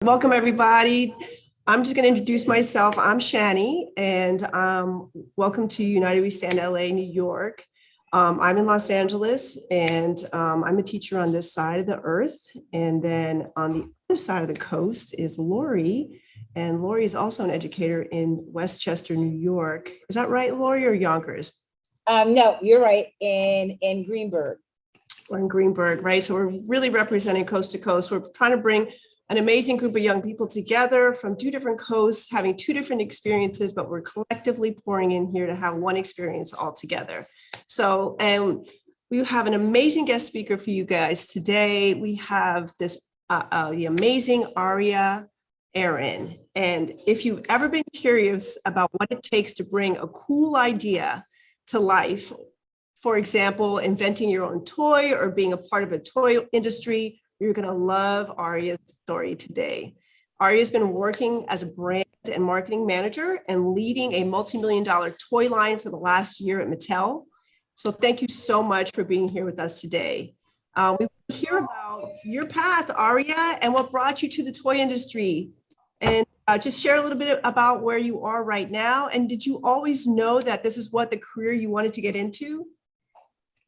Welcome, everybody. I'm just going to introduce myself. I'm Shani, and welcome to United We Stand LA, New York. I'm in Los Angeles, and I'm a teacher on this side of the earth. And then on the other side of the coast is Lori. And Lori is also an educator in Westchester, New York. Is that right, Lori, or Yonkers? No, you're right. In Greenberg. Or in Greenberg, right? So we're really representing coast to coast. We're trying to bring an amazing group of young people together from two different coasts, having two different experiences, but we're collectively pouring in here to have one experience all together. So, and we have an amazing guest speaker for you guys today. We have this the amazing Aria Aaron. And if you've ever been curious about what it takes to bring a cool idea to life, for example, inventing your own toy or being a part of a toy industry, you're going to love Aria's story today. Aria's been working as a brand and marketing manager and leading a multi-million-dollar toy line for the last year at Mattel. So thank you so much for being here with us today. We hear about your path, Aria, and what brought you to the toy industry. And just share a little bit about where you are right now. And did you always know that this is what the career you wanted to get into?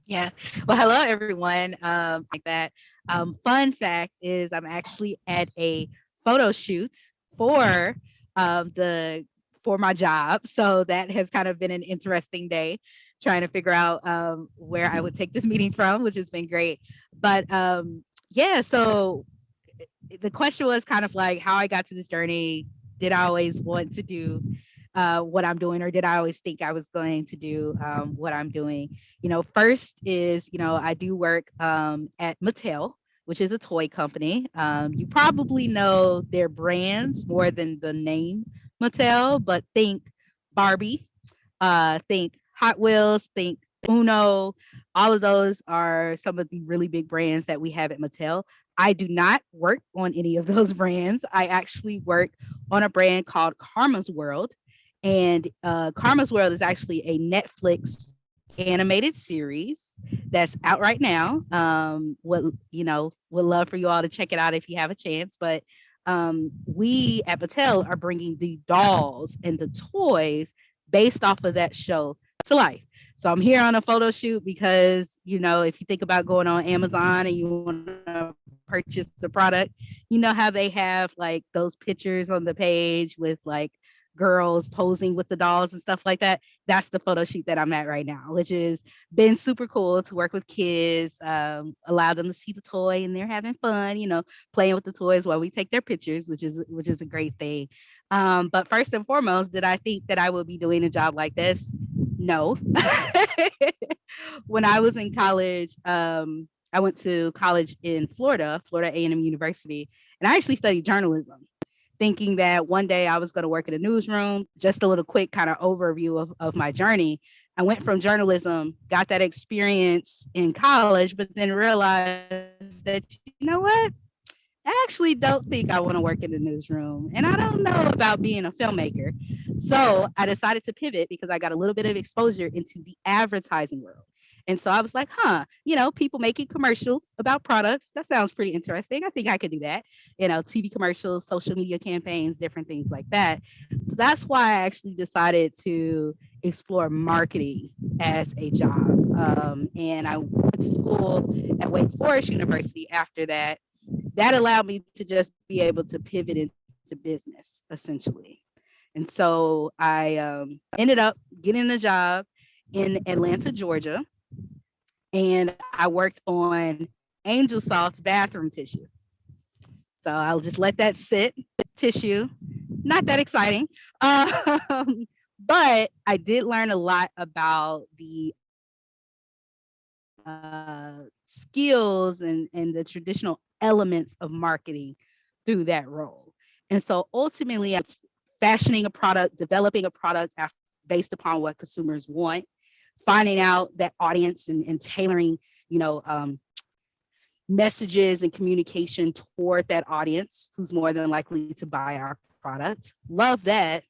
Yeah. Well, hello, everyone. Like that. Fun fact is I'm actually at a photo shoot for for my job. So that has kind of been an interesting day trying to figure out where I would take this meeting from, which has been great. But yeah, so the question was kind of like how I got to this journey. Did I always want to do what I'm doing, or did I always think I was going to do what I'm doing? First is, I do work at Mattel, which is a toy company. You probably know their brands more than the name Mattel, but think Barbie, think Hot Wheels, think Uno. All of those are some of the really big brands that we have at Mattel. I do not work on any of those brands. I actually work on a brand called Karma's World. And Karma's World is actually a Netflix animated series that's out right now. Would love for you all to check it out if you have a chance. But we at Mattel are bringing the dolls and the toys based off of that show to life. So I'm here on a photo shoot because, if you think about going on Amazon and you want to purchase the product, how they have like those pictures on the page with like girls posing with the dolls and stuff like that. That's the photo shoot that I'm at right now, which has been super cool to work with kids, allow them to see the toy and they're having fun, playing with the toys while we take their pictures, which is a great thing. But first and foremost, did I think that I would be doing a job like this? No. When I was in college, I went to college in Florida A&M University, and I actually studied journalism, thinking that one day I was going to work in a newsroom. Just a little quick kind of overview of my journey. I went from journalism, got that experience in college, but then realized that, what? I actually don't think I want to work in the newsroom, and I don't know about being a filmmaker. So I decided to pivot because I got a little bit of exposure into the advertising world. And so I was like, people making commercials about products. That sounds pretty interesting. I think I could do that. TV commercials, social media campaigns, different things like that. So that's why I actually decided to explore marketing as a job. And I went to school at Wake Forest University after that. That allowed me to just be able to pivot into business, essentially. And so I ended up getting a job in Atlanta, Georgia. And I worked on Angel Soft's bathroom tissue. So I'll just let that sit. Tissue, not that exciting. But I did learn a lot about the skills and the traditional elements of marketing through that role. And so ultimately, I was fashioning a product, developing a product based upon what consumers want, finding out that audience and tailoring, messages and communication toward that audience who's more than likely to buy our product. Love that,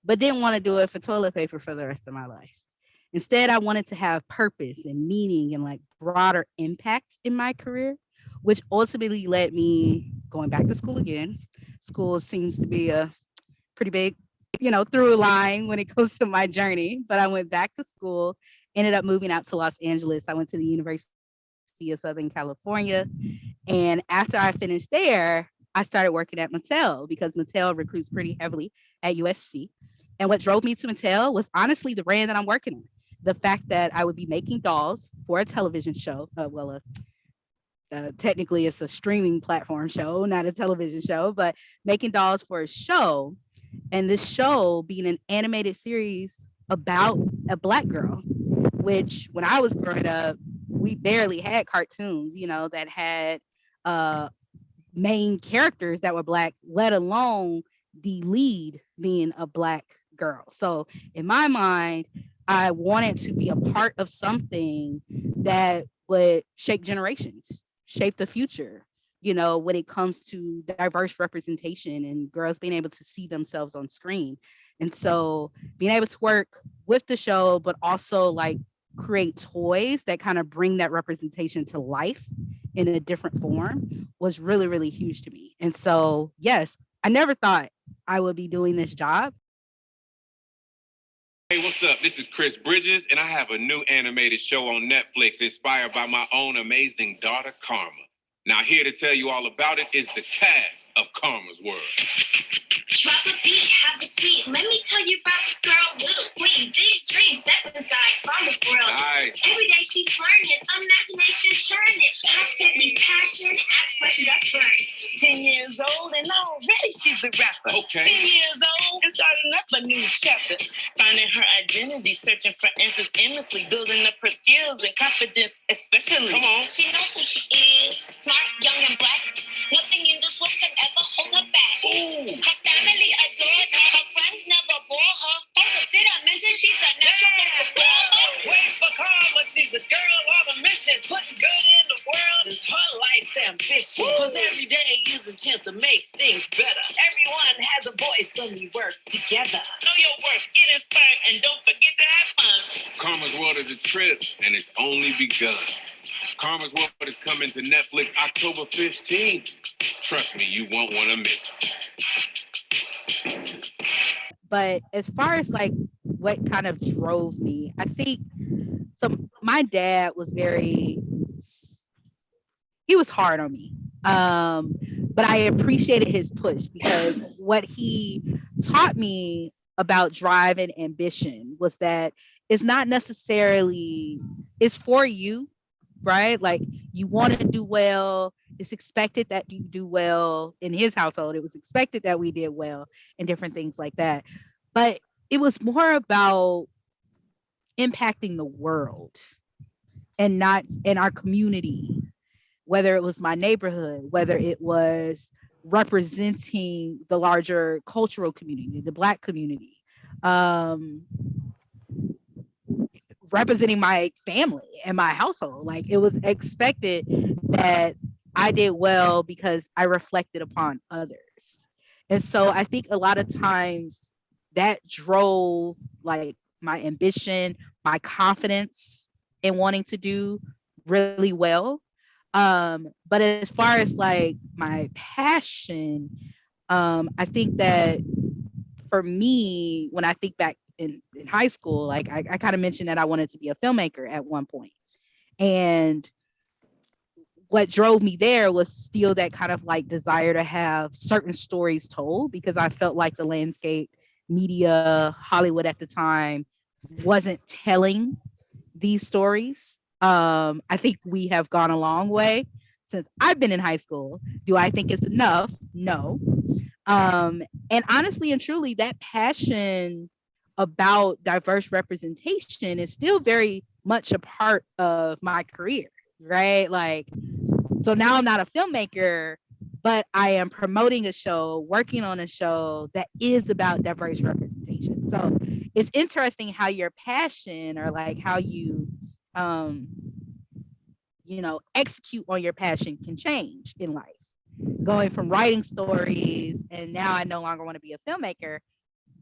but didn't want to do it for toilet paper for the rest of my life. Instead, I wanted to have purpose and meaning and like broader impact in my career, which ultimately led me going back to school again, school seems to be a pretty big, through line when it comes to my journey. But I went back to school, ended up moving out to Los Angeles. I went to the University of Southern California. And after I finished there, I started working at Mattel because Mattel recruits pretty heavily at USC. And what drove me to Mattel was honestly the brand that I'm working on. The fact that I would be making dolls for a television show. Technically it's a streaming platform show, not a television show, but making dolls for a show. And this show being an animated series about a Black girl, which when I was growing up, we barely had cartoons, that had main characters that were Black, let alone the lead being a Black girl. So in my mind, I wanted to be a part of something that would shape generations, shape the future, when it comes to diverse representation and girls being able to see themselves on screen. And so being able to work with the show, but also like create toys that kind of bring that representation to life in a different form was really, really huge to me. And so, yes, I never thought I would be doing this job. Hey, what's up? This is Chris Bridges, and I have a new animated show on Netflix inspired by my own amazing daughter, Karma. Now, here to tell you all about it is the cast of Karma's World. Drop a beat, have a seat. Let me tell you about this girl, little queen. Big dreams, step inside Karma's World. Nice. Every day she's learning, imagination churning. Positivity, passion, ask questions, that's burning. 10 years old and already she's a rapper. Okay. 10 years old and starting up a new chapter. Finding her identity, searching for answers endlessly, building up her skills and confidence, especially. Come on. She knows who she is, smart, young, and Black. Nothing in this world can ever hold her back. Ooh. Her family adores her, her friends never bore her. Also, did I mention she's a natural performer? Wait for Karma, she's a girl on a mission. Putting good in the world is her life's ambition. Because every day is a chance to make things better. Everyone has a voice when we work together. Know your worth, get inspired, and don't forget to have fun. Karma's World is a trip, and it's only begun. Karma's World is coming to Netflix October 15th. Trust me, you won't want to miss it. But as far as like what kind of drove me, I think my dad was he was hard on me. But I appreciated his push because what he taught me about drive and ambition was that it's not necessarily, it's for you, right? Like you want to do well. It's expected that you do well. In his household, it was expected that we did well and different things like that. But it was more about impacting the world and not in our community, whether it was my neighborhood, whether it was representing the larger cultural community, the Black community, representing my family and my household. Like it was expected that I did well because I reflected upon others. And so I think a lot of times that drove like my ambition, my confidence in wanting to do really well. But as far as like my passion, I think that for me, when I think back in high school, like I kind of mentioned that I wanted to be a filmmaker at one point. And what drove me there was still that kind of like desire to have certain stories told, because I felt like the landscape, media, Hollywood at the time wasn't telling these stories. I think we have gone a long way since I've been in high school. Do I think it's enough? No. And honestly and truly, that passion about diverse representation is still very much a part of my career, right? Like, so now I'm not a filmmaker, but I am promoting a show, working on a show that is about diverse representation. So it's interesting how your passion, or like how you, execute on your passion can change in life. Going from writing stories, and now I no longer want to be a filmmaker,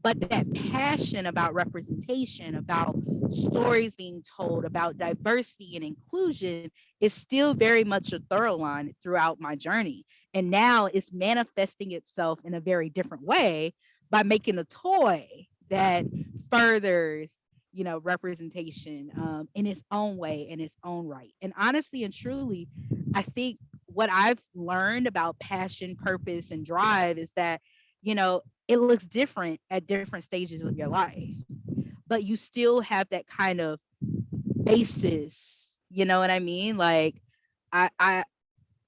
but that passion about representation, about stories being told, about diversity and inclusion is still very much a thorough line throughout my journey. And now it's manifesting itself in a very different way by making a toy that furthers, you know, representation in its own way, in its own right. And honestly and truly, I think what I've learned about passion, purpose, and drive is that, you know, it looks different at different stages of your life, but you still have that kind of basis. You know what I mean? Like, I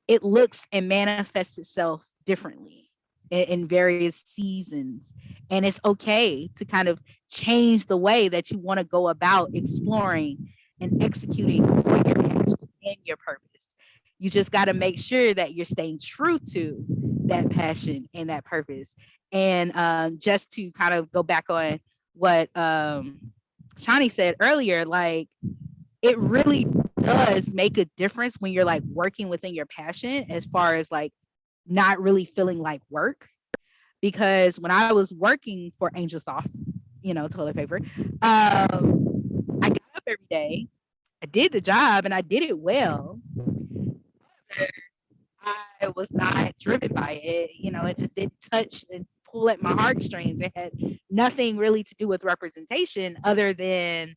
it looks and manifests itself differently in various seasons. And it's okay to kind of change the way that you want to go about exploring and executing on your passion and your purpose. You just got to make sure that you're staying true to that passion and that purpose. And just to kind of go back on what Shani said earlier, like, it really does make a difference when you're like working within your passion, as far as like not really feeling like work. Because when I was working for Angel Soft, you know, toilet paper, I got up every day, I did the job, and I did it well. I was not driven by it. You know, it just didn't touch and pull at my heartstrings. It had nothing really to do with representation, other than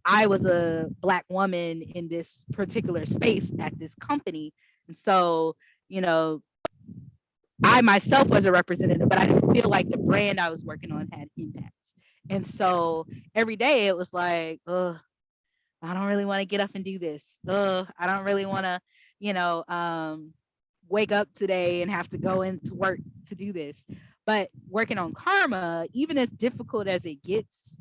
I was a Black woman in this particular space at this company. And so, you know, I myself was a representative, but I didn't feel like the brand I was working on had impact. And so every day it was like, I don't really want to get up and do this. I don't really want to, you know, wake up today and have to go into work to do this. But working on Karma, even as difficult as it gets,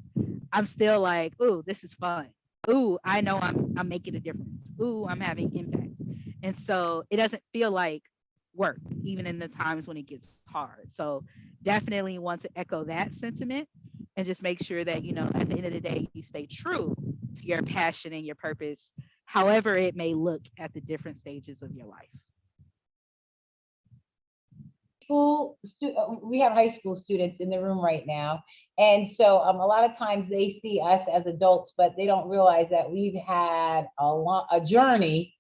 I'm still like, ooh, this is fun. Ooh, I know I'm making a difference. Ooh, I'm having impact. And so it doesn't feel like work, even in the times when it gets hard. So definitely want to echo that sentiment, and just make sure that, you know, at the end of the day, you stay true to your passion and your purpose, however it may look at the different stages of your life. We have high school students in the room right now. And so a lot of times they see us as adults, but they don't realize that we've had a journey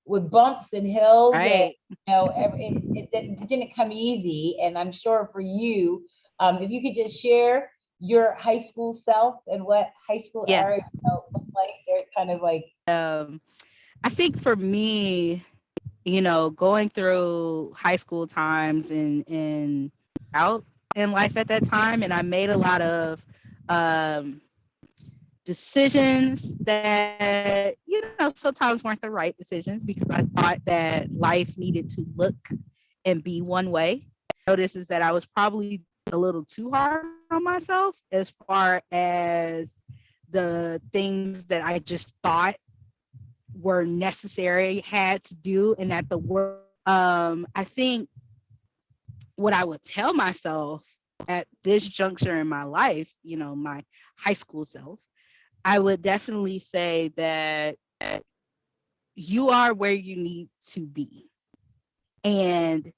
with bumps and hills. Right. And, you know, it didn't come easy. And I'm sure for you, if you could just share your high school self and what high school area, you know, looked like, they're kind of like. I think for me, you know, going through high school times and out in life at that time, and I made a lot of decisions that, you know, sometimes weren't the right decisions, because I thought that life needed to look and be one way. I noticed is that I was probably a little too hard on myself as far as the things that I just thought were necessary, had to do, and that the work. I think what I would tell myself at this juncture in my life, you know, my high school self, I would definitely say that you are where you need to be, and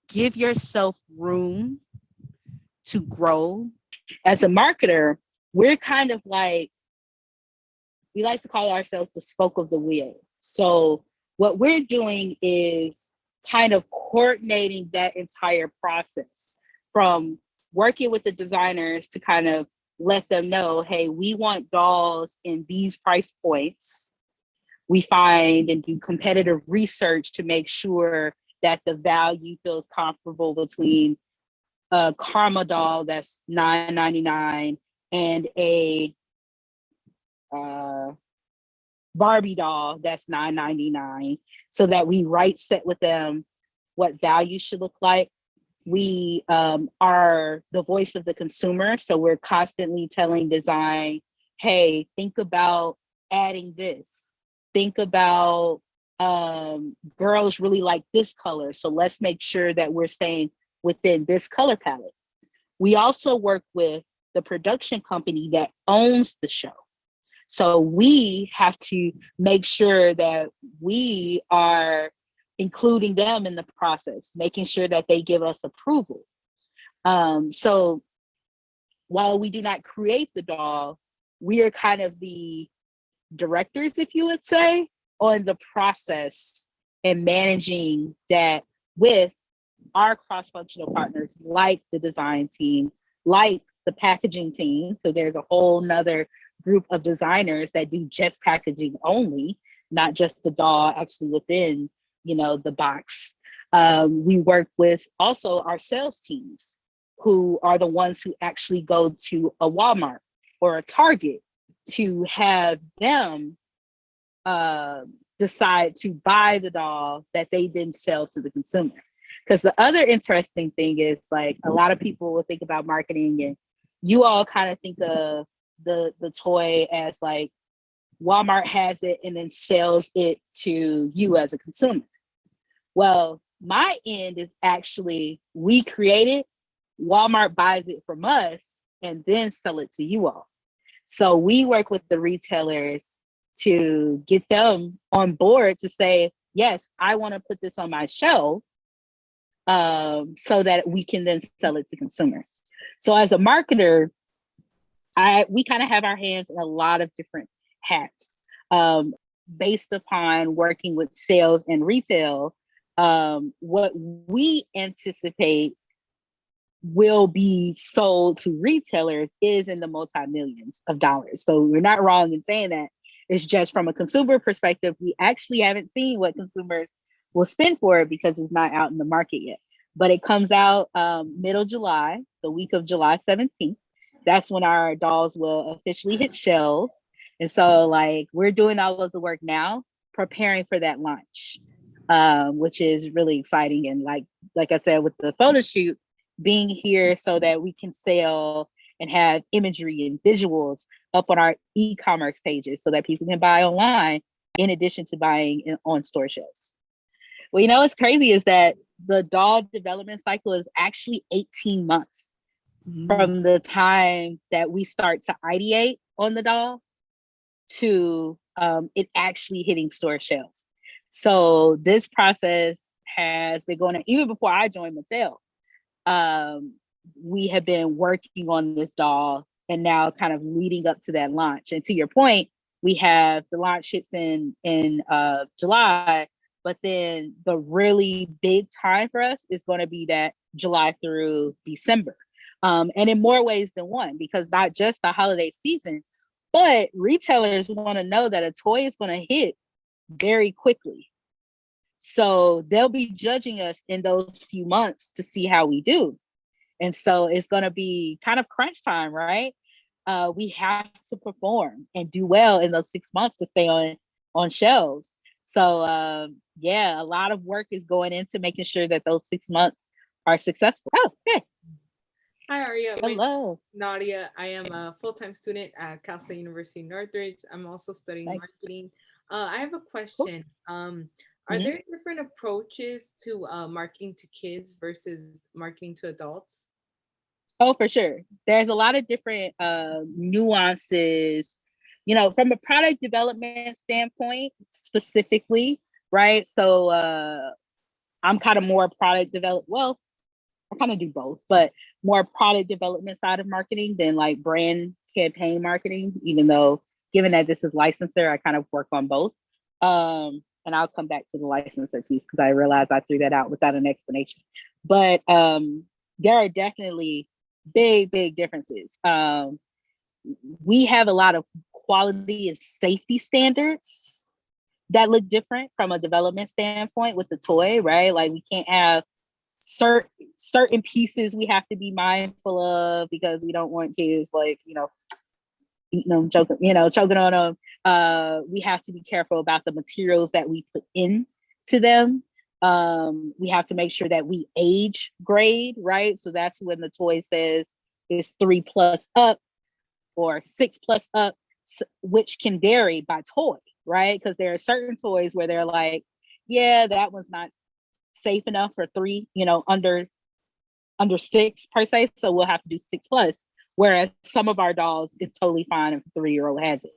give yourself room to grow. As a marketer, we're kind of like, we like to call ourselves the spoke of the wheel. So what we're doing is kind of coordinating that entire process, from working with the designers to kind of let them know, hey, we want dolls in these price points. We find and do competitive research to make sure that the value feels comparable between a Karma doll that's $9.99 and a Barbie doll that's $9.99, so that we right set with them what value should look like. We are the voice of the consumer, so we're constantly telling design, hey, think about adding this. Think about girls really like this color, so let's make sure that we're staying within this color palette. We also work with the production company that owns the show. So we have to make sure that we are including them in the process, making sure that they give us approval. So while we do not create the doll, we are kind of the directors, if you would say, on the process and managing that with our cross-functional partners, like the design team, like the packaging team. So there's a whole nother group of designers that do just packaging only, not just the doll actually within, the box. We work with also our sales teams, who are the ones who actually go to a Walmart or a Target to have them decide to buy the doll that they then sell to the consumer. Because the other interesting thing is, like, a lot of people will think about marketing, and you all kind of think of the toy as like Walmart has it and then sells it to you as a consumer. Well, my end is actually, we create it, Walmart buys it from us, and then sell it to you all. So we work with the retailers to get them on board to say, yes, I want to put this on my shelf, so that we can then sell it to consumers. So as a marketer, we kind of have our hands in a lot of different hats, based upon working with sales and retail. What we anticipate will be sold to retailers is in the multi-millions of dollars. So we're not wrong in saying that. It's just from a consumer perspective, we actually haven't seen what consumers will spend for it because it's not out in the market yet. But it comes out middle July, the week of July 17th. That's when our dolls will officially hit shelves. And so, like, we're doing all of the work now, preparing for that launch, which is really exciting. And like I said, with the photo shoot, being here so that we can sell and have imagery and visuals up on our e-commerce pages so that people can buy online in addition to buying on store shelves. Well, what's crazy is that the doll development cycle is actually 18 months from the time that we start to ideate on the doll to it actually hitting store shelves. So this process has been going on even before I joined Mattel. We have been working on this doll and now kind of leading up to that launch. And to your point, we have the launch hits in July, but then the really big time for us is going to be that July through December. And in more ways than one, because not just the holiday season, but retailers want to know that a toy is going to hit very quickly. So they'll be judging us in those few months to see how we do. And so it's going to be kind of crunch time, right? We have to perform and do well in those 6 months to stay on shelves. So yeah, a lot of work is going into making sure that those 6 months are successful. Oh, hey. Hi, Aria. Hello. Nadia. I am a full-time student at Cal State University Northridge. I'm also studying marketing. I have a question. Are there different approaches to marketing to kids versus marketing to adults? Oh, for sure. There's a lot of different nuances, from a product development standpoint specifically, right? So I'm kind of more product development. Well, I kind of do both, but more product development side of marketing than like brand campaign marketing, even though given that this is licensor, I kind of work on both. And I'll come back to the licensor piece because I realized I threw that out without an explanation. But there are definitely big differences. We have a lot of quality and safety standards that look different from a development standpoint with the toy, right? Like we can't have certain pieces we have to be mindful of because we don't want kids eating them, choking on them. We have to be careful about the materials that we put into them. We have to make sure that we age grade, right? So that's when the toy says it's 3+ up or 6+ up, which can vary by toy, right? Because there are certain toys where they're like, yeah, that one's not safe enough for 3, under 6 per se. So we'll have to do 6+. Whereas some of our dolls, it's totally fine if a 3-year-old has it.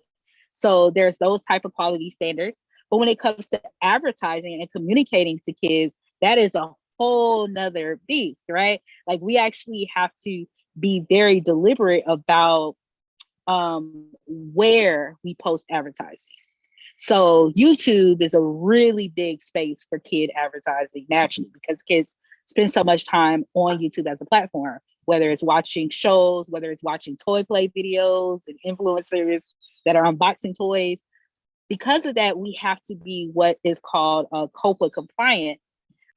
So there's those type of quality standards. But when it comes to advertising and communicating to kids, that is a whole nother beast, right? Like we actually have to be very deliberate about where we post advertising. So YouTube is a really big space for kid advertising naturally because kids spend so much time on YouTube as a platform, whether it's watching shows, whether it's watching toy play videos and influencers that are unboxing toys. Because of that, we have to be what is called a COPPA compliant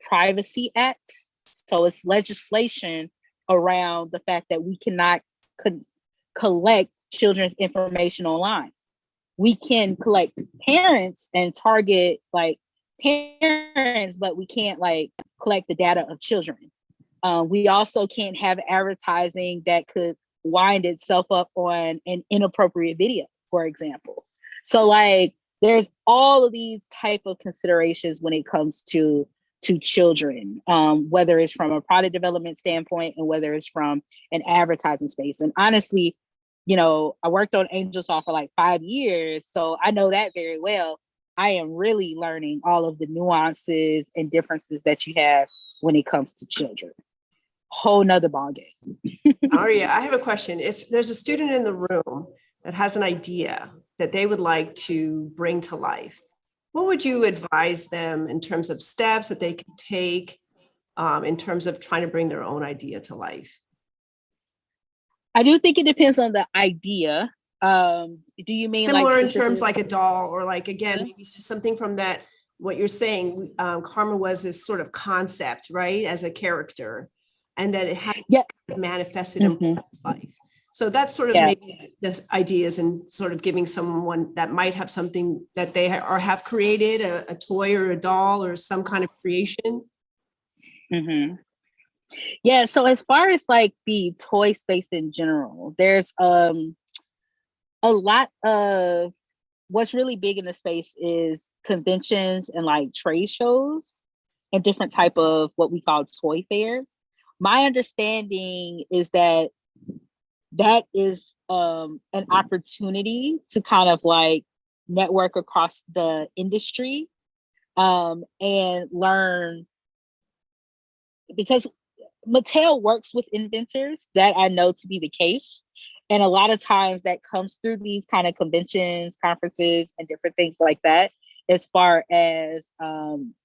Privacy Act. So it's legislation around the fact that we cannot collect children's information online. We can collect parents and target like parents, but we can't like collect the data of children. We also can't have advertising that could wind itself up on an inappropriate video, for example. So like there's all of these type of considerations when it comes to children, whether it's from a product development standpoint and whether it's from an advertising space. And honestly, you know, I worked on AngelSoft for like 5 years, so I know that very well. I am really learning all of the nuances and differences that you have when it comes to children. Whole nother ballgame. Aria, I have a question. If there's a student in the room that has an idea that they would like to bring to life, what would you advise them in terms of steps that they can take in terms of trying to bring their own idea to life? I do think it depends on the idea. Do you mean similar like in terms like a doll, or like, again, maybe something from that, what you're saying, Karma was this sort of concept, right? As a character, and that it had manifested in life. So that's sort of maybe the ideas and sort of giving someone that might have something that they have created, a toy or a doll or some kind of creation. Yeah, so as far as like the toy space in general, there's a lot of what's really big in the space is conventions and like trade shows and different type of what we call toy fairs. My understanding is that that is an opportunity to kind of like network across the industry and learn, because Mattel works with inventors, that I know to be the case. And a lot of times that comes through these kind of conventions, conferences, and different things like that, as far as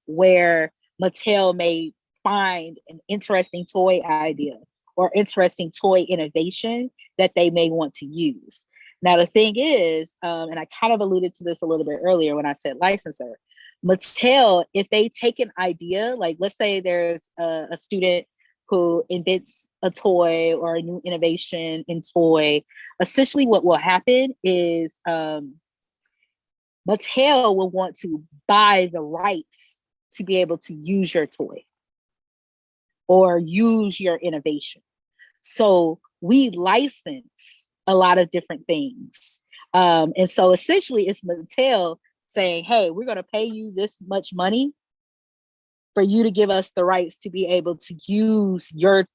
where Mattel may find an interesting toy idea or interesting toy innovation that they may want to use. Now, the thing is, and I kind of alluded to this a little bit earlier when I said licensor, Mattel, if they take an idea, like let's say there's a student who invents a toy or a new innovation in toy, essentially what will happen is Mattel will want to buy the rights to be able to use your toy or use your innovation. So we license a lot of different things. And so essentially it's Mattel saying, hey, we're gonna pay you this much money for you to give us the rights to be able to use your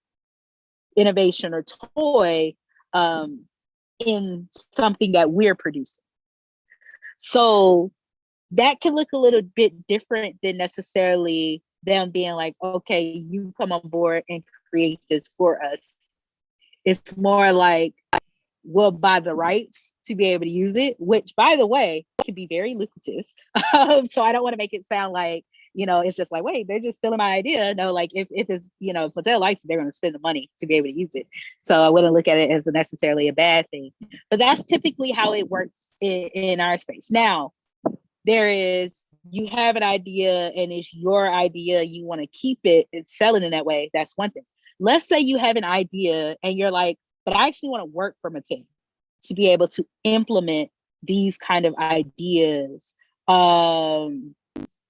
innovation or toy in something that we're producing. So that can look a little bit different than necessarily them being like, okay, you come on board and create this for us. It's more like, we'll buy the rights to be able to use it, which, by the way, can be very lucrative. So I don't want to make it sound like, you know, it's just like, wait, they're just stealing my idea. No, like if it's, you know, if Mattel likes it, they're going to spend the money to be able to use it. So I wouldn't look at it as necessarily a bad thing. But that's typically how it works in our space. Now, you have an idea and it's your idea, you want to keep it and sell it in that way. That's one thing. Let's say you have an idea and you're like, but I actually want to work for Mattel to be able to implement these kind of ideas.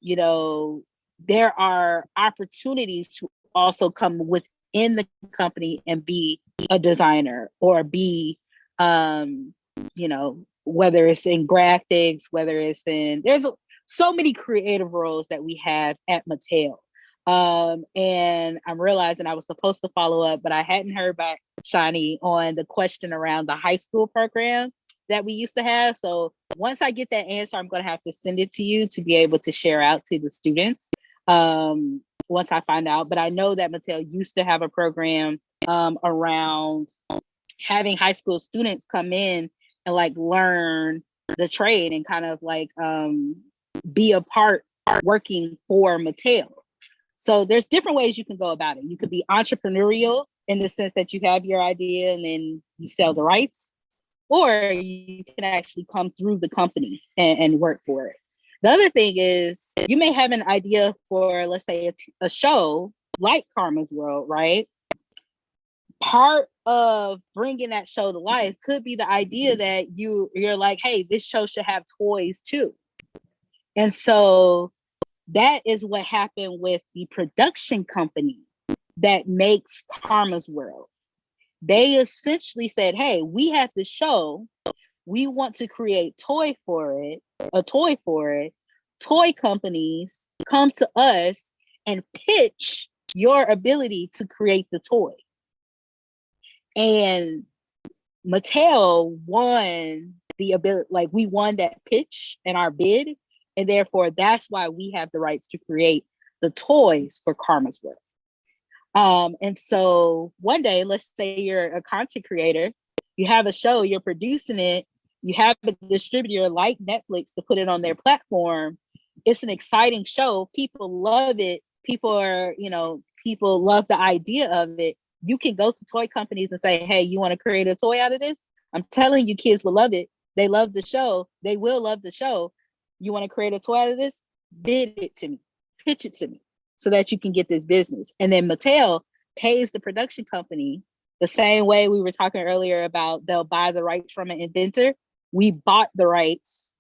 You know, there are opportunities to also come within the company and be a designer or be, you know, whether it's in graphics, whether it's there's so many creative roles that we have at Mattel. And I'm realizing I was supposed to follow up, but I hadn't heard back, Shani, on the question around the high school program that we used to have. So once I get that answer, I'm going to have to send it to you to be able to share out to the students once I find out. But I know that Mattel used to have a program around having high school students come in and like learn the trade and kind of like be a part working for Mattel. So there's different ways you can go about it. You could be entrepreneurial in the sense that you have your idea and then you sell the rights, or you can actually come through the company and work for it. The other thing is you may have an idea for, let's say, a show like Karma's World, right? Part of bringing that show to life could be the idea that you're like, hey, this show should have toys too. And so that is what happened with the production company that makes Karma's World. They essentially said, hey, we have this show. We want to create a toy for it. Toy companies come to us and pitch your ability to create the toy. And Mattel won the ability, like we won that pitch in our bid. And therefore, that's why we have the rights to create the toys for Karma's World. And so one day, let's say you're a content creator, you have a show, you're producing it, you have a distributor like Netflix to put it on their platform. It's an exciting show. People love it. People love the idea of it. You can go to toy companies and say, hey, you want to create a toy out of this? I'm telling you, kids will love it. They love the show. They will love the show. You want to create a toy out of this? Bid it to me. Pitch it to me so that you can get this business. And then Mattel pays the production company the same way we were talking earlier about they'll buy the rights from an inventor. We bought the rights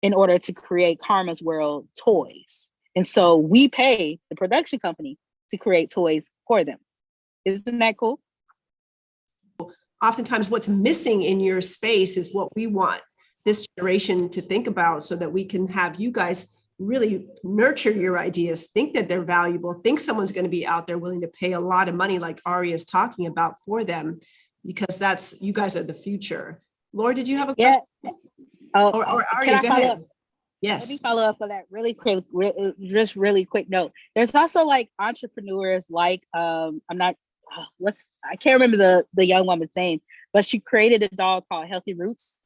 in order to create Karma's World toys. And so we pay the production company to create toys for them. Isn't that cool? Oftentimes what's missing in your space is what we want this generation to think about so that we can have you guys really nurture your ideas, think that they're valuable, think someone's going to be out there willing to pay a lot of money like Ari is talking about for them, because you guys are the future. Laura, did you have a question? Or Ari, go ahead. Yes. Let me follow up on that really quick, just really quick note. There's also like entrepreneurs like, I can't remember the young woman's name, but she created a doll called Healthy Roots,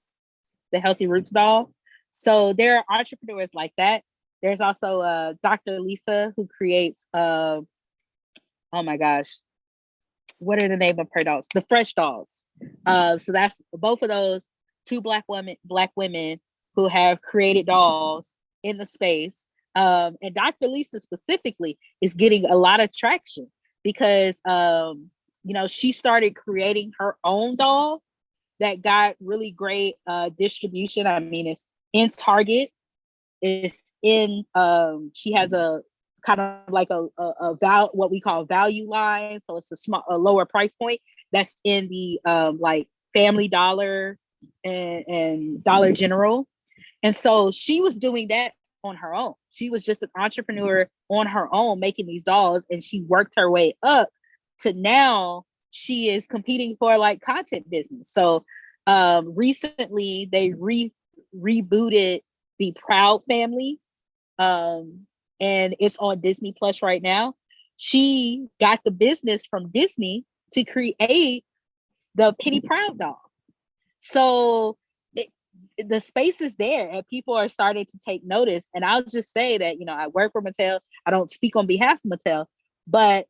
the Healthy Roots doll. So there are entrepreneurs like that. There's also Dr. Lisa who creates, oh my gosh, what are the name of her dolls? The Fresh Dolls. So that's both of those two Black women who have created dolls in the space. And Dr. Lisa specifically is getting a lot of traction because, she started creating her own doll that got really great distribution. I mean, it's in Target. It's in, she has a kind of like what we call value line. So it's a lower price point that's in the like Family Dollar and Dollar General. And so she was doing that on her own. She was just an entrepreneur on her own, making these dolls, and she worked her way up to now she is competing for like content business. So recently they rebooted the Proud Family, and it's on Disney Plus right now. She got the business from Disney to create the Penny Proud doll. So the space is there and people are starting to take notice. And I'll just say that, I work for Mattel. I don't speak on behalf of Mattel, but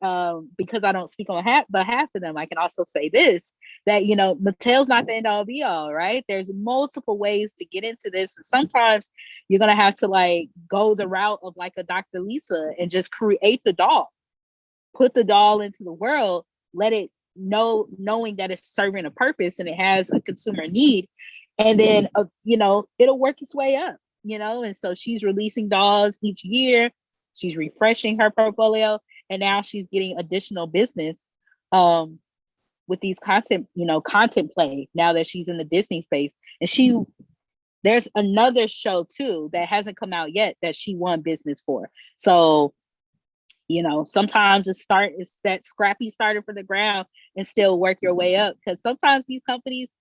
because I don't speak on behalf of them, I can also say this, that, Mattel's not the end all be all, right? There's multiple ways to get into this. And sometimes you're going to have to like go the route of like a Dr. Lisa and just create the doll, put the doll into the world, let it knowing that it's serving a purpose and it has a consumer need. And then, it'll work its way up, and so she's releasing dolls each year. She's refreshing her portfolio. And now she's getting additional business with these content play now that she's in the Disney space. And there's another show too that hasn't come out yet that she won business for. So, sometimes it's that scrappy starter from the ground and still work your way up. Because sometimes these companies,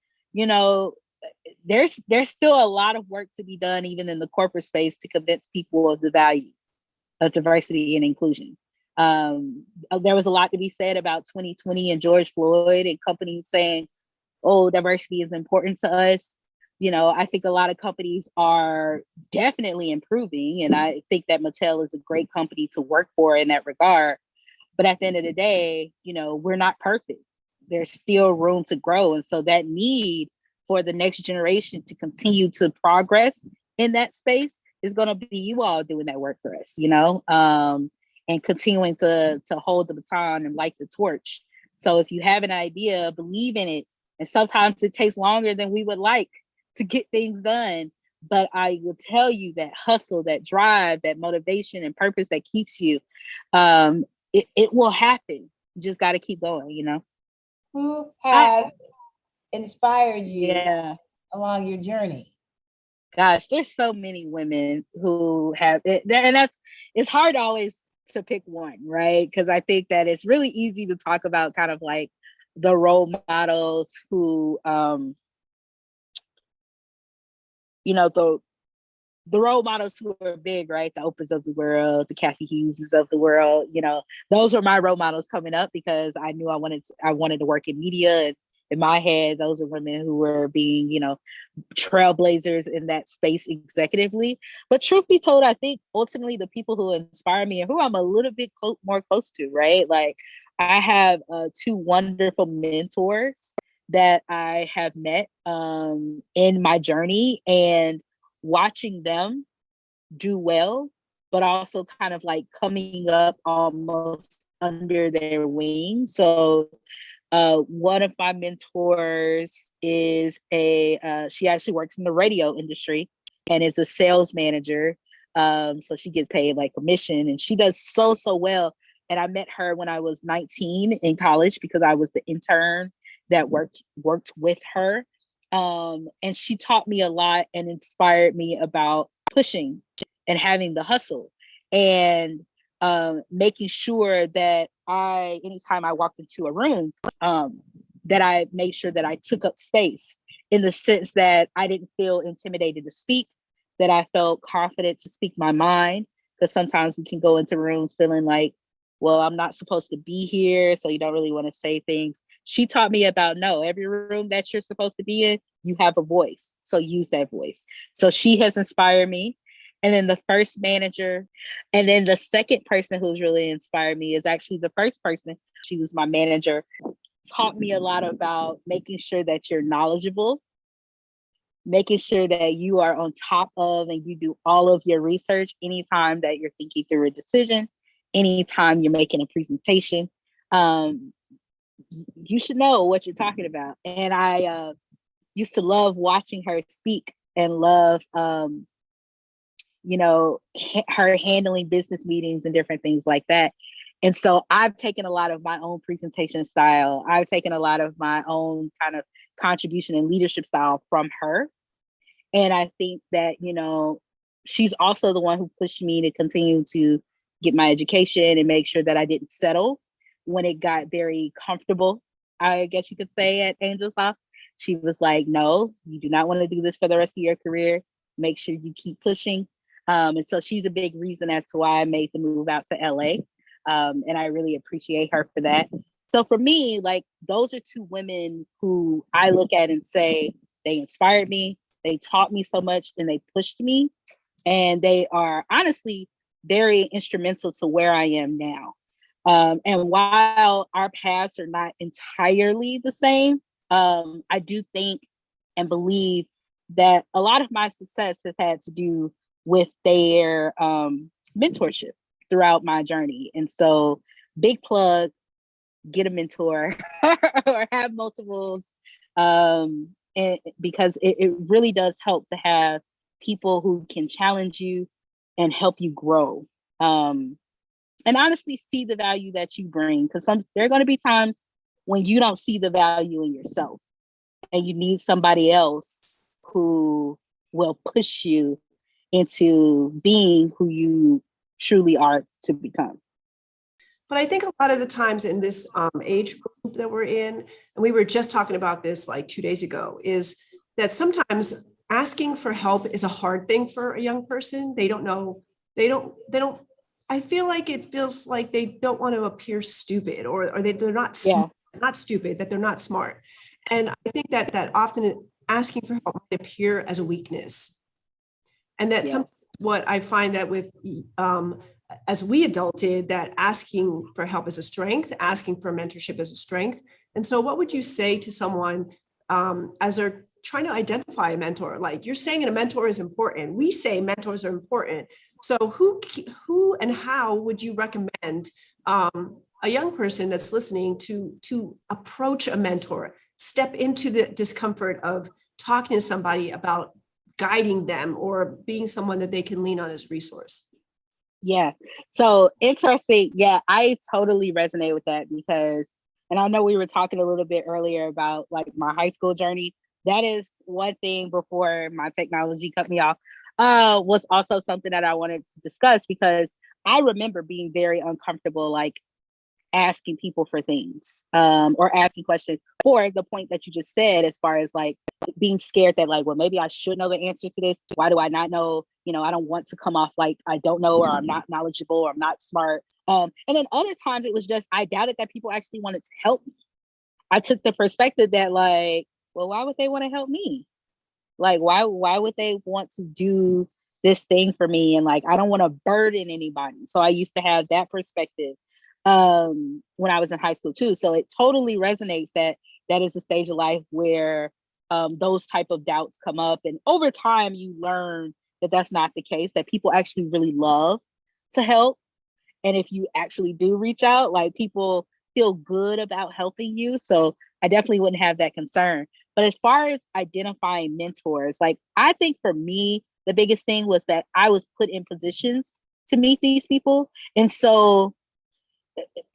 there's still a lot of work to be done, even in the corporate space, to convince people of the value of diversity and inclusion. There was a lot to be said about 2020 and George Floyd and companies saying, oh, diversity is important to us. I think a lot of companies are definitely improving, and I think that Mattel is a great company to work for in that regard. But at the end of the day, we're not perfect. There's still room to grow. And so that need for the next generation to continue to progress in that space is going to be you all doing that work for us, and continuing to hold the baton and light the torch. So if you have an idea, believe in it. And sometimes it takes longer than we would like to get things done. But I will tell you that hustle, that drive, that motivation and purpose that keeps you, it will happen. You just got to keep going. Who has inspired you Yeah. along your journey? Gosh, there's so many women who have it, and it's hard always to pick one, right? Because I think that it's really easy to talk about kind of like the role models who, the role models who are big, right? The Oprahs of the world, the Kathy Hugheses of the world, those were my role models coming up because I knew I wanted to work in media. And in my head, those are women who were being, trailblazers in that space executively. But truth be told, I think ultimately the people who inspire me and who I'm a little bit more close to, right? Like I have 2 wonderful mentors that I have met in my journey, and watching them do well, but also kind of like coming up almost under their wing. So one of my mentors is she actually works in the radio industry and is a sales manager. So she gets paid like commission, and she does so well. And I met her when I was 19 in college because I was the intern that worked with her. And she taught me a lot and inspired me about pushing and having the hustle and making sure that anytime I walked into a room, that I made sure that I took up space in the sense that I didn't feel intimidated to speak, that I felt confident to speak my mind. Because sometimes we can go into rooms feeling like, well, I'm not supposed to be here, so you don't really want to say things. She taught me about, no, every room that you're supposed to be in, you have a voice. So use that voice. So she has inspired me. And then the first manager, and then the second person who's really inspired me is actually the first person. She was my manager, taught me a lot about making sure that you're knowledgeable, making sure that you are on top of and you do all of your research anytime that you're thinking through a decision, anytime you're making a presentation. You should know what you're talking about. And I used to love watching her speak and love, her handling business meetings and different things like that. And so I've taken a lot of my own presentation style. I've taken a lot of my own kind of contribution and leadership style from her. And I think that, she's also the one who pushed me to continue to get my education and make sure that I didn't settle when it got very comfortable, I guess you could say, at AngelSoft. She was like, no, you do not want to do this for the rest of your career. Make sure you keep pushing. And so she's a big reason as to why I made the move out to LA. And I really appreciate her for that. So for me, like, those are 2 women who I look at and say, they inspired me, they taught me so much, and they pushed me. And they are honestly very instrumental to where I am now. And while our paths are not entirely the same, I do think and believe that a lot of my success has had to do with their mentorship throughout my journey. And so big plug, get a mentor or have multiples, and because it really does help to have people who can challenge you and help you grow. And honestly see the value that you bring, because there are going to be times when you don't see the value in yourself and you need somebody else who will push you into being who you truly are to become. But I think a lot of the times in this age group that we're in, and we were just talking about this like 2 days ago, is that sometimes asking for help is a hard thing for a young person. They don't know, I feel like it feels like they don't want to appear stupid, or they're not, not stupid, that they're not smart. And I think that often asking for help might appear as a weakness. And that's Yes. what I find that with, as we adulted, that asking for help is a strength, asking for mentorship is a strength. And so what would you say to someone as they're trying to identify a mentor? Like you're saying a mentor is important. We say mentors are important. So who and how would you recommend a young person that's listening to approach a mentor, step into the discomfort of talking to somebody about guiding them or being someone that they can lean on as a resource? Yeah. So interesting. Yeah, I totally resonate with that because, and I know we were talking a little bit earlier about like my high school journey. That is one thing before my technology cut me off, was also something that I wanted to discuss because I remember being very uncomfortable, like asking people for things, or asking questions for the point that you just said, as far as like being scared that like, well, maybe I should know the answer to this. Why do I not know? You know, I don't want to come off like I don't know, or I'm not knowledgeable, or I'm not smart. And then other times it was just, I doubted that people actually wanted to help me. I took the perspective that like, well, why would they want to help me? Like, why would they want to do this thing for me? And like, I don't want to burden anybody. So I used to have that perspective when I was in high school too. So it totally resonates that that is a stage of life where those type of doubts come up. And over time, you learn that that's not the case, that people actually really love to help. And if you actually do reach out, like people feel good about helping you. So I definitely wouldn't have that concern. But as far as identifying mentors, like I think for me, the biggest thing was that I was put in positions to meet these people. And so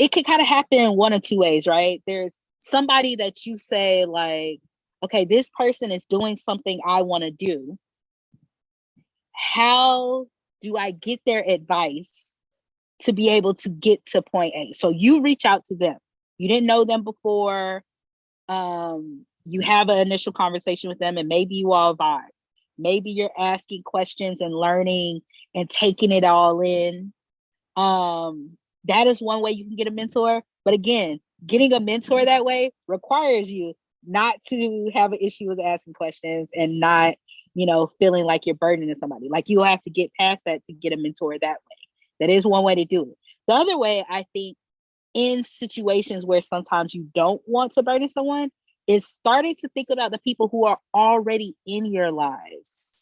it can kind of happen in one or two ways, right? There's somebody that you say like, okay, this person is doing something I want to do. How do I get their advice to be able to get to point A? So you reach out to them. You didn't know them before. You have an initial conversation with them and maybe you all vibe. Maybe you're asking questions and learning and taking it all in. That is one way you can get a mentor. But again, getting a mentor that way requires you not to have an issue with asking questions and not, you know, feeling like you're burdening somebody. Like you'll have to get past that to get a mentor that way. That is one way to do it. The other way, I think, in situations where sometimes you don't want to burden someone, is starting to think about the people who are already in your lives.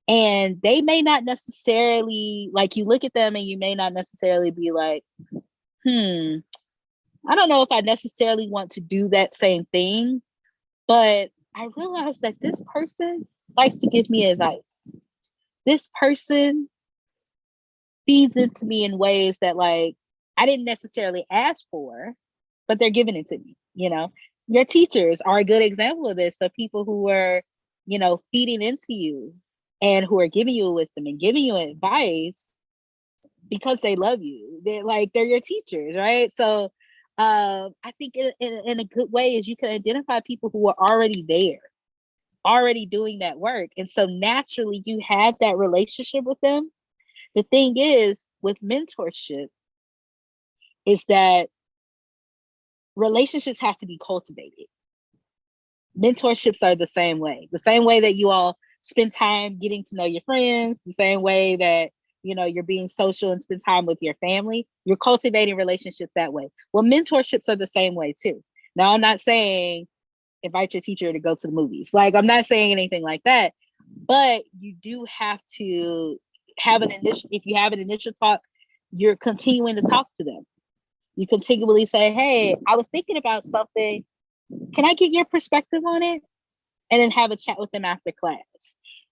And they may not necessarily, like you look at them and you may not necessarily be like, I don't know if I necessarily want to do that same thing, but I realized that this person likes to give me advice. This person feeds into me in ways that like I didn't necessarily ask for, but they're giving it to me, you know? Your teachers are a good example of this, of people who are, you know, feeding into you and who are giving you wisdom and giving you advice because they love you. They're your teachers, right? So I think in a good way is you can identify people who are already there, already doing that work. And so naturally you have that relationship with them. The thing is with mentorship is that relationships have to be cultivated. Mentorships are the same way that you all spend time getting to know your friends, the same way that, you know, you're being social and spend time with your family, you're cultivating relationships that way. Well, mentorships are the same way too. Now, I'm not saying invite your teacher to go to the movies. Like, I'm not saying anything like that, but you do have to have if you have an initial talk, you're continuing to talk to them. You continually say, hey, I was thinking about something. Can I get your perspective on it? And then have a chat with them after class.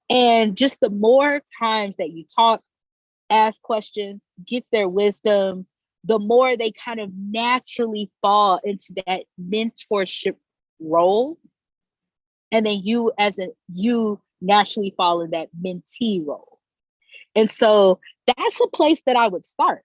And just the more times that you talk, ask questions, get their wisdom, the more they kind of naturally fall into that mentorship role. And then you naturally fall in that mentee role. And so that's a place that I would start,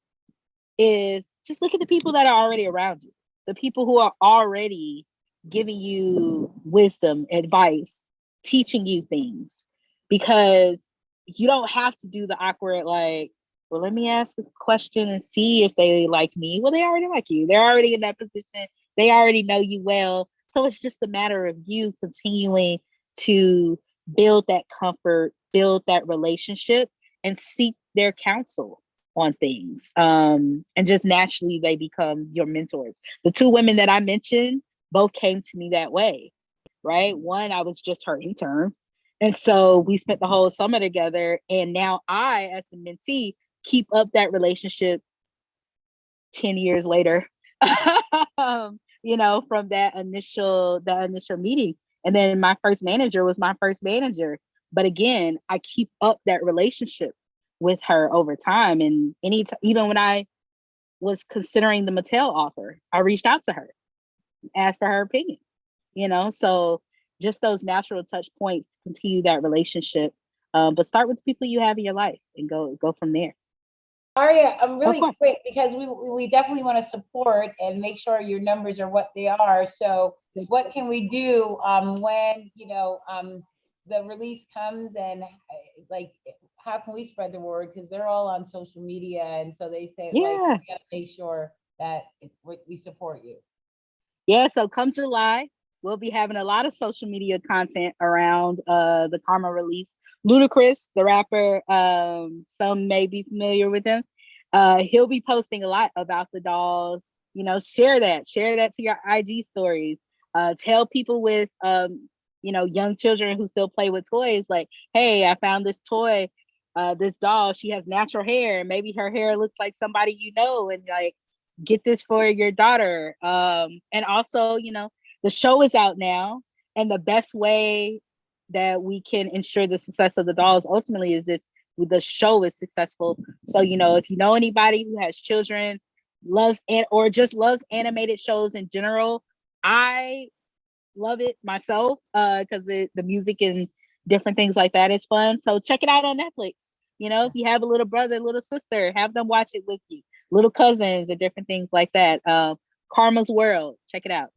is just look at the people that are already around you, the people who are already giving you wisdom, advice, teaching you things, because you don't have to do the awkward, like, well, let me ask the question and see if they like me. Well, they already like you. They're already in that position. They already know you well. So it's just a matter of you continuing to build that comfort, build that relationship, and seek their counsel on things. And just naturally, they become your mentors. The two women that I mentioned both came to me that way, right? One, I was just her intern. And so we spent the whole summer together. And now I, as the mentee, keep up that relationship 10 years later, you know, from that initial meeting. And then my first manager was my first manager. But again, I keep up that relationship with her over time. And even when I was considering the Mattel offer, I reached out to her, asked for her opinion, you know? So just those natural touch points to continue that relationship. But start with the people you have in your life and go from there. Aria, I'm really quick because we definitely want to support and make sure your numbers are what they are. So what can we do when, you know, the release comes, and like, how can we spread the word? Because they're all on social media. And so they say, like, we got to make sure that we support you. Yeah, so come July, we'll be having a lot of social media content around the Karma release. Ludacris, the rapper, some may be familiar with him. He'll be posting a lot about the dolls. You know, share that to your IG stories. Tell people with, you know, young children who still play with toys, like, hey, I found this toy, this doll, she has natural hair. Maybe her hair looks like somebody you know, and like, get this for your daughter. And also, you know, the show is out now, and the best way that we can ensure the success of the dolls ultimately is if the show is successful. So, you know, if you know anybody who has children, or just loves animated shows in general, I love it myself because the music and different things like that is fun. So check it out on Netflix. You know, if you have a little brother, little sister, have them watch it with you. Little cousins and different things like that. Karma's World, check it out.